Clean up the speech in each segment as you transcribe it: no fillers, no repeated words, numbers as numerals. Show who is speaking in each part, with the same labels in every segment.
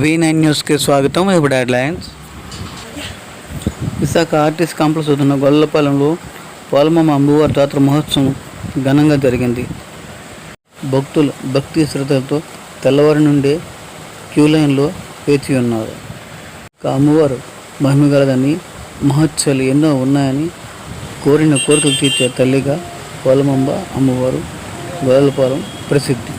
Speaker 1: V9 న్యూస్కి స్వాగతం. ఇప్పుడు హెడ్లైన్స్. విశాఖ ఆర్టీసీ కాంప్లెక్స్ వద్ద గొల్లపాలెంలో పోలమ్మ అమ్మవారి జాతర మహోత్సవం ఘనంగా జరిగింది. భక్తులు భక్తి శ్రద్ధలతో తెల్లవారి నుండే క్యూ లైన్లో వేచి ఉన్నారు. అమ్మవారు మహిమగలదని, మహోత్సవాలు ఎన్నో ఉన్నాయని కోరిన కోరికలు తీర్చే తల్లిగా పోలమ్మ అమ్మవారు గొల్లపాలెం ప్రసిద్ధి.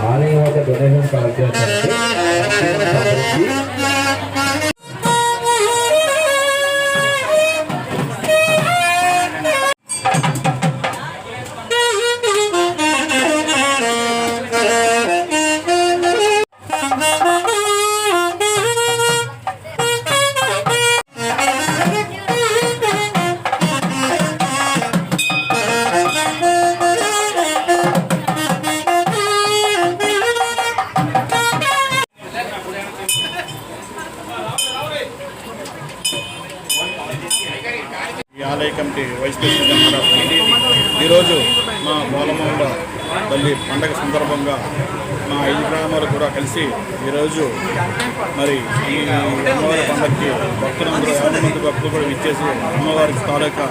Speaker 2: ఆలయం ఒక డొనేషన్ కలెక్ట్ చేస్తారు.
Speaker 3: ఆలయ కమిటీ వైస్ ప్రెసిడెంట్ ఈరోజు మా పోలమ్మ తల్లి పండగ సందర్భంగా మా 5 గ్రామాలు కూడా కలిసి ఈరోజు మరి ఈ అమ్మవారి పండగకి భక్తులందరూ 50 మంది భక్తులు కూడా ఇచ్చేసి అమ్మవారికి తాలూకా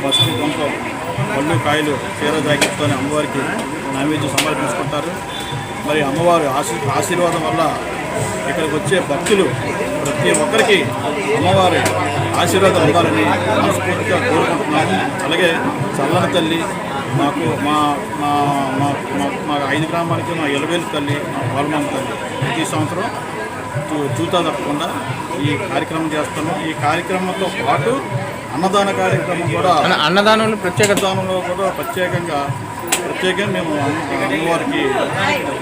Speaker 3: ఫస్ట్ కొంచెం పళ్ళు కాయలు చీర జాకెట్తోనే అమ్మవారికి నైవేద్యం సమర్పించుకుంటారు. మరి అమ్మవారి ఆశీర్వాదం వల్ల ఇక్కడికి వచ్చే భక్తులు ప్రతి ఒక్కరికి అమ్మవారి ఆశీర్వాదం ఉండాలని మనస్ఫూర్తిగా కోరుకుంటున్నాము. అలాగే చల్లని తల్లి మాకు మా మా మా 5 గ్రామాలకి మా ఎలవేలు తల్లి, మా పోలమ్మ తల్లి ప్రతి సంవత్సరం చూతా తప్పకుండా ఈ కార్యక్రమం చేస్తాము. ఈ కార్యక్రమంతో పాటు అన్నదాన కార్యక్రమం కూడా,
Speaker 1: అన్నదానంలో
Speaker 3: ప్రత్యేకంగా మేము అమ్మవారికి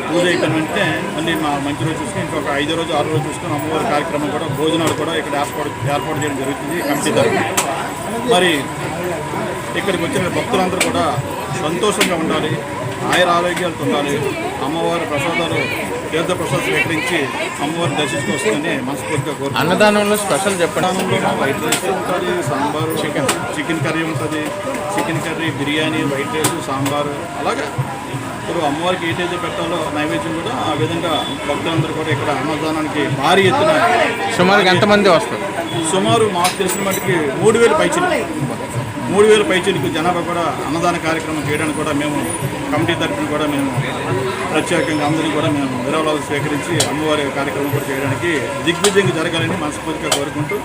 Speaker 3: పూజ అయిపోయిన వెంటనే మళ్ళీ మా మంచి రోజు చూసుకుని ఇంకొక 5 రోజు 6 రోజు చూసుకుని అమ్మవారి కార్యక్రమం కూడా భోజనాలు కూడా ఇక్కడ ఏర్పాటు చేయడం జరుగుతుంది కమిటీ తరఫున. మరి ఇక్కడికి వచ్చిన భక్తులందరూ కూడా సంతోషంగా ఉండాలి, ఆరోగ్యాలతో ఉండాలి. అమ్మవారి ప్రసాదాలు తీర్థ ప్రసాదం స్వీకరించి అమ్మవారిని దర్శించుకొస్తుందని మనస్ఫూర్తిగా కోరుకుంటున్నాను.
Speaker 1: అన్నదానంలో స్పెషల్
Speaker 3: చెప్పడంలో వైట్ రైస్ ఉంటుంది, సాంబారు, చికెన్ కర్రీ ఉంటుంది, chicken curry, biryani, white rice, sambar. అలాగే ఇప్పుడు అమ్మవారికి ఏదైతే పెట్టాలో నైవేద్యం కూడా ఆ విధంగా భక్తులందరూ కూడా ఇక్కడ అన్నదానానికి భారీ ఎత్తున
Speaker 1: సుమారు ఎంతమంది వస్తారు?
Speaker 3: సుమారు మాకు తెలిసిన మటుకి 3000 పైచీలకు జనాభా కూడా అన్నదాన కార్యక్రమం చేయడానికి కూడా మేము కమిటీ తరఫున కూడా మేము ప్రత్యేకంగా అందరినీ కూడా మేము విరాళాలు స్వీకరించి అమ్మవారి కార్యక్రమం కూడా చేయడానికి దిగ్విజయంగా జరగాలని మనస్ఫూర్తిగా కోరుకుంటూ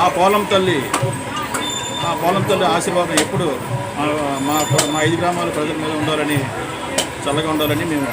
Speaker 3: ఆ పోలమ్మ తల్లి ఆశీర్వాదం ఎప్పుడు మా 5 గ్రామాల ప్రజల మీద ఉండాలని, చల్లగా ఉండాలని మేము